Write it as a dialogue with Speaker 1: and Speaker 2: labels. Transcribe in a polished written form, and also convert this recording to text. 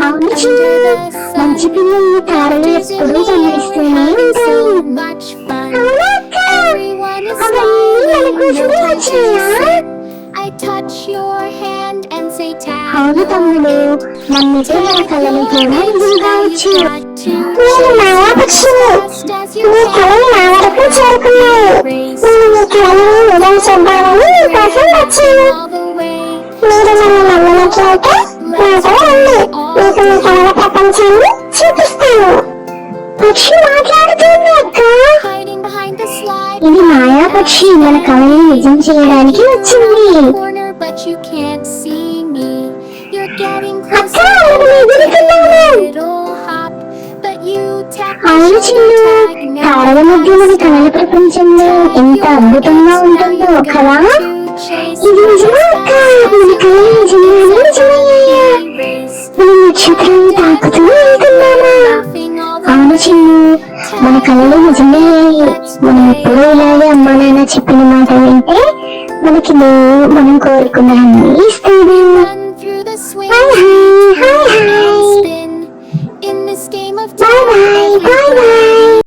Speaker 1: అవును చిన్ను, మంచి పిల్లల్ని తారలు ఎప్పుడూ జన్మనిస్తూనే ఉంటాయి. అవునా అక్క, అవన్నీ మన కోసమే వచ్చాయా? అవును తమ్ముడు, నమ్మితే మన కళలు కూడా నిజం కావచ్చు. నేను మాయాపక్షిని, నీ కళలు నా వరకు చేరుకున్నాయి. నేను నీ కళలను నిజం చేద్దామని నీకోసం వచ్చాను. మీరు నన్ను నమ్మినట్లయితే నాతో రండి, మీకు మీ కళల ప్రపంచాన్ని చూపిస్తాను. పక్షి మాట్లాడుతుంది అక్క. ఇది మాయా పక్షి మన కళని నిజం చేయడానికి వచ్చింది. అక్క, అవును చిన్ను, తారల మధ్య మన కళల ప్రపంచంలో ఎంత అద్భుతంగా ఉంటుందో కదా. ఇది నిజమా అక్క? మన కళలు నిజంగానే నిజమయ్యాయా? మనం నక్షత్రాన్ని తాకుతూ వెళ్తున్నామా? అవును చిన్ను, మన కళలు నిజమయ్యాయి. మనం ఎప్పుడూ ఇలాగే అమ్మా నాన్న చెప్పిన మాట వింటే మనకి మనం కోరుకున్నవన్నీ ఇస్తాడు.